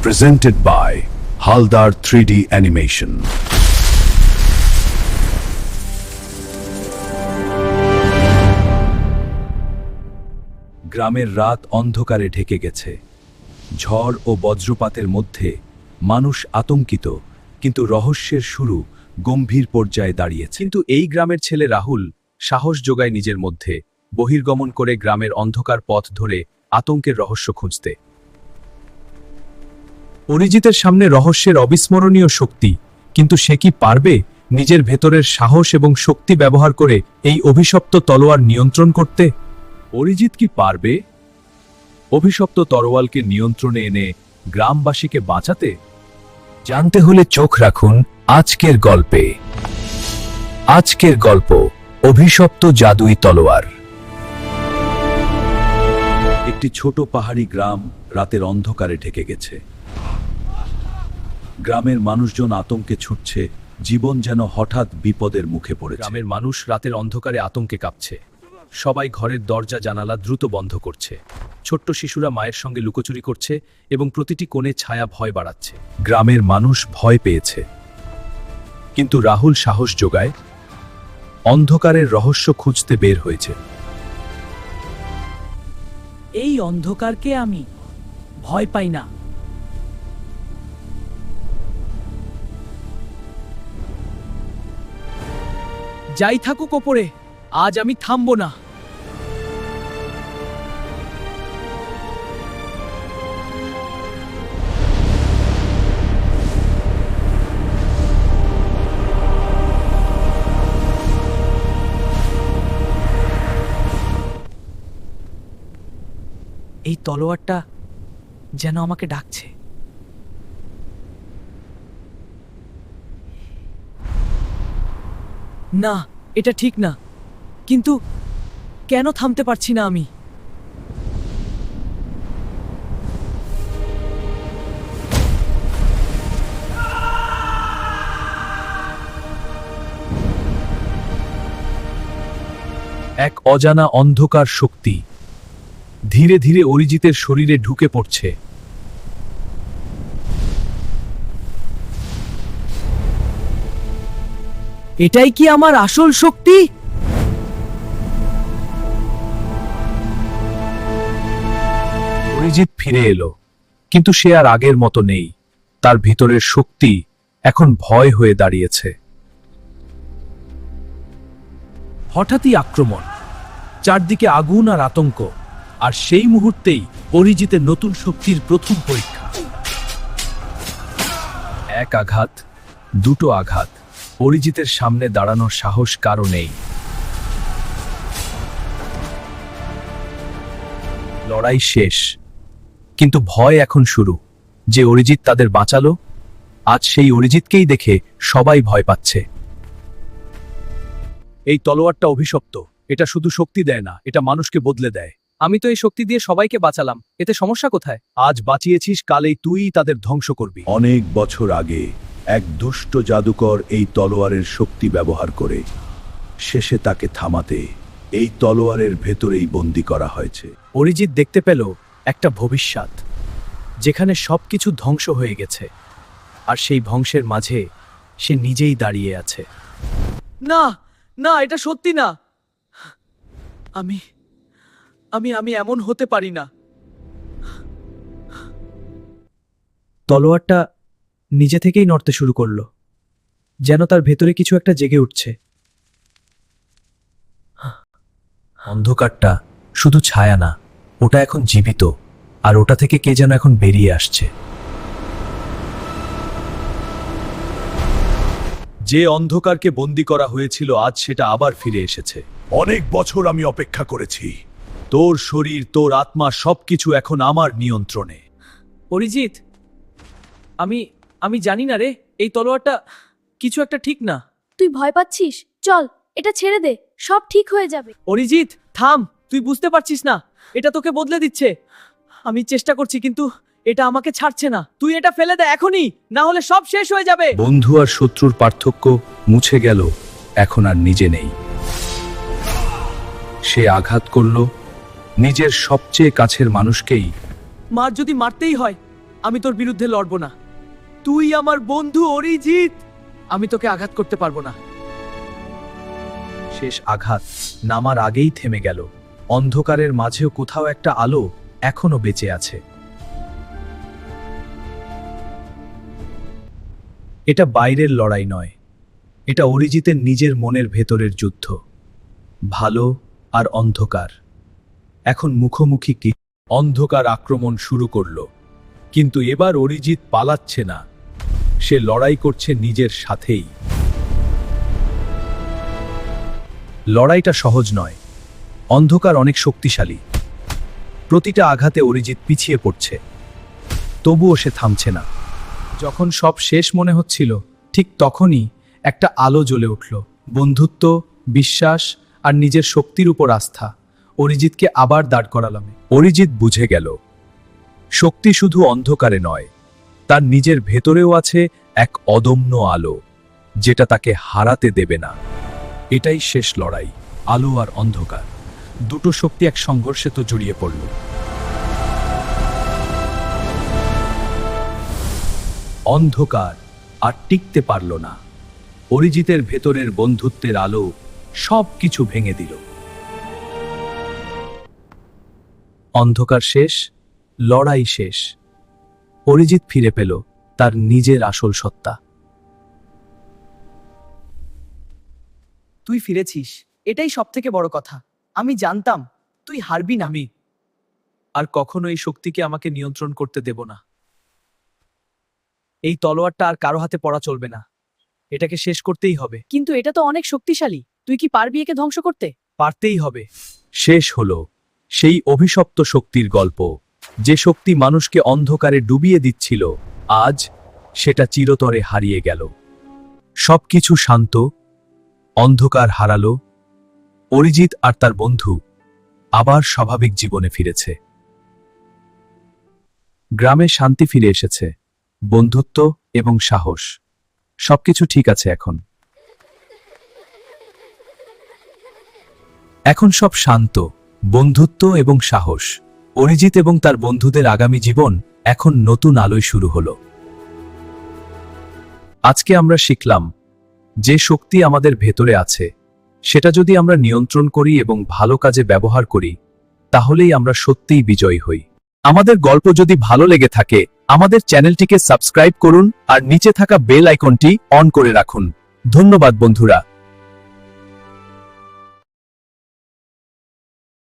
Presented by Haldar 3D Animation. গ্রামের রাত অন্ধকারে ঢেকে গেছে। ঝড় ও বজ্রপাতের মধ্যে মানুষ আতঙ্কিত, কিন্তু রহস্যের শুরু গম্ভীর পর্যায়ে দাঁড়িয়েছে। কিন্তু এই গ্রামের ছেলে রাহুল সাহস যোগায় নিজের মধ্যে, বহির্গমন করে গ্রামের অন্ধকার পথ ধরে আতঙ্কের রহস্য খুঁজতে। অরিজিতের সামনে রহস্যের অবিস্মরণীয় শক্তি, কিন্তু সে কি পারবে নিজের ভেতরের সাহস এবং শক্তি ব্যবহার করে এই অভিশপ্ত তলোয়ার নিয়ন্ত্রণ করতে? অরিজিৎ কি পারবে অভিশপ্ত তরোয়ালকে নিয়ন্ত্রণে এনে গ্রামবাসীকে বাঁচাতে? জানতে হলে চোখ রাখুন আজকের গল্পে। আজকের গল্প অভিশপ্ত জাদুই তলোয়ার। একটি ছোট পাহাড়ি গ্রাম রাতের অন্ধকারে ঢেকে গেছে। গ্রামের মানুষজন আতঙ্কে ছুটছে, জীবন যেন হঠাৎ বিপদের মুখে পড়েছে। গ্রামের মানুষ রাতের অন্ধকারে আতঙ্কে কাঁপছে। সবাই ঘরের দরজা জানালা দ্রুত বন্ধ করছে। ছোট্ট শিশুরা মায়ের সঙ্গে লুকোচুরি করছে এবং প্রতিটি কোণে ছায়া ভয় বাড়াচ্ছে। গ্রামের মানুষ ভয় পেয়েছে, কিন্তু রাহুল সাহস যোগায়, অন্ধকারের রহস্য খুঁজতে বের হয়েছে। এই অন্ধকারকে আমি ভয় পাই না। যাই থাকুক ওপরে, আজ আমি থামবো না। এই তলোয়ারটা যেন আমাকে ডাকছে। না, এটা ঠিক না, কিন্তু কেন থামতে পারছি না আমি? এক অজানা অন্ধকার শক্তি ধীরে ধীরে অরিজিতের শরীরে ঢুকে পড়ছে। এটাই কি আমার আসল শক্তি? অরিজিৎ ফিরে এলো, কিন্তু সে আর আগের মতো নেই। তার ভিতরের শক্তি এখন ভয় হয়ে দাঁড়িয়েছে। হঠাৎই আক্রমণ, চারদিকে আগুন আর আতঙ্ক, আর সেই মুহূর্তেই অরিজিতের নতুন শক্তির প্রথম পরীক্ষা। এক আঘাত, দুটো আঘাত, অরিজিতের সামনে দাঁড়ানোর সাহস কারো নেই। লড়াই শেষ, কিন্তু ভয় এখন শুরু। যে অরিজিৎ তাদের বাঁচালো, আজ সেই অরিজিৎকেই দেখে সবাই ভয় পাচ্ছে। এই তলোয়ারটা অভিশপ্ত। এটা শুধু শক্তি দেয় না, এটা মানুষকে বদলে দেয়। আমি তো এই শক্তি দিয়ে সবাইকে বাঁচালাম, এতে সমস্যা কোথায়? আজ বাঁচিয়েছিস, কালেই তুই তাদের ধ্বংস করবি। অনেক বছর আগে এক দুষ্ট জাদুকর এই তলোয়ারের শক্তি ব্যবহার করে শেষে তাকে থামাতে এই তলোয়ারের ভেতরেই বন্দী করা হয়েছে। অরিজিৎ দেখতে পেল একটা ভবিষ্যৎ, যেখানে সবকিছু ধ্বংস হয়ে গেছে, আর সেই ধ্বংসের মাঝে সে নিজেই দাঁড়িয়ে আছে। না না, এটা সত্যি না। আমি আমি আমি এমন হতে পারি না। তলোয়ারটা নিজে থেকেই নড়তে শুরু করলো, যেন তার ভেতরে কিছু একটা জেগে উঠছে। অন্ধকারটা শুধু ছায়া না, ওটা এখন জীবিত, আর ওটা থেকে কে যেন এখন বেরিয়ে আসছে। যে অন্ধকারকে বন্দী করা হয়েছিল, আজ সেটা আবার ফিরে এসেছে। অনেক বছর আমি অপেক্ষা করেছি। তোর শরীর, তোর আত্মা, সবকিছু এখন আমার নিয়ন্ত্রণে। অরিজিৎ, আমি আমি জানি না রে, এই তলোয়ারটা কিছু একটা ঠিক না। তুই ভয় পাচ্ছিস? চল, এটা ছেড়ে দে, সব ঠিক হয়ে যাবে। অরিজিৎ থাম, তুই বুঝতে পারছিস না, এটা তোকে বদলে দিচ্ছে। আমি চেষ্টা করছি, কিন্তু এটা আমাকে ছাড়ছে না। তুই এটা ফেলে দে এখনই, না হলে সব শেষ হয়ে যাবে। বন্ধু আর শত্রুর পার্থক্য মুছে গেল, এখন আর নিজে নেই। সে আঘাত করল নিজের সবচেয়ে কাছের মানুষকেই। মার যদি মারতেই হয়, আমি তোর বিরুদ্ধে লড়ব না। তুই আমার বন্ধু অরিজিৎ, আমি তোকে আঘাত করতে পারবো না। শেষ আঘাত নামার আগেই থেমে গেল। অন্ধকারের মাঝেও কোথাও একটা আলো এখনো বেঁচে আছে। এটা বাইরের লড়াই নয়, এটা অরিজিতের নিজের মনের ভেতরের যুদ্ধ। ভালো আর অন্ধকার এখন মুখোমুখি। কি অন্ধকার আক্রমণ শুরু করলো, কিন্তু এবার অরিজিৎ পালাচ্ছে না, সে লড়াই করছে নিজের সাথেই। লড়াইটা সহজ নয়, অন্ধকার অনেক শক্তিশালী। প্রতিটা আঘাতে অরিজিৎ পিছিয়ে পড়ছে, তবুও সে থামছে না। যখন সব শেষ মনে হচ্ছিল, ঠিক তখনই একটা আলো জ্বলে উঠল। বন্ধুত্ব, বিশ্বাস আর নিজের শক্তির উপর আস্থা অরিজিৎকে আবার দাঁড় করালাম। অরিজিৎ বুঝে গেল, শক্তি শুধু অন্ধকারে নয়, তার নিজের ভেতরেও আছে এক অদম্য আলো, যেটা তাকে হারাতে দেবে না। এটাই শেষ লড়াই, আলো আর অন্ধকার দুটো শক্তি এক সংঘর্ষে তো জড়িয়ে পড়ল। অন্ধকার আর টিকতে পারল না। অরিজিতের ভেতরের বন্ধুত্বের আলো সব কিছু ভেঙে দিল। অন্ধকার শেষ, লড়াই শেষ। অরিজিৎ ফিরে পেল তার নিজের আসল সত্তা। তুই ফিরেছিস, এটাই সবথেকে বড় কথা। আমি জানতাম তুই হারবি না। আমি আর কখনো এই শক্তিকে আমাকে নিয়ন্ত্রণ করতে দেব না। এই তলোয়ারটা আর কারো হাতে পড়া চলবে না, এটাকে শেষ করতেই হবে। কিন্তু এটা তো অনেক শক্তিশালী, তুই কি পারবি একে ধ্বংস করতে? পারতেই হবে। শেষ হলো সেই অভিশপ্ত শক্তির গল্প, যে শক্তি মানুষকে অন্ধকারে ডুবিয়ে দিচ্ছিল, আজ সেটা চিরতরে হারিয়ে গেল। সবকিছু শান্ত, অন্ধকার হারালো, অরিজিৎ আর তার বন্ধু আবার স্বাভাবিক জীবনে ফিরেছে। গ্রামে শান্তি ফিরে এসেছে, বন্ধুত্ব এবং সাহস, সবকিছু ঠিক আছে এখন। এখন সব শান্ত, বন্ধুত্ব এবং সাহস। অরিজিৎ এবং তার বন্ধুদের আগামী জীবন এখন নতুন আলোয় শুরু হলো। আজকে আমরা শিখলাম, যে শক্তি আমাদের ভেতরে আছে, সেটা যদি আমরা নিয়ন্ত্রণ করি এবং ভালো কাজে ব্যবহার করি, তাহলেই আমরা সত্যিই বিজয়ী হই। আমাদের গল্প যদি ভালো লেগে থাকে, আমাদের চ্যানেলটিকে সাবস্ক্রাইব করুন আর নিচে থাকা বেল আইকনটি অন করে রাখুন। ধন্যবাদ বন্ধুরা।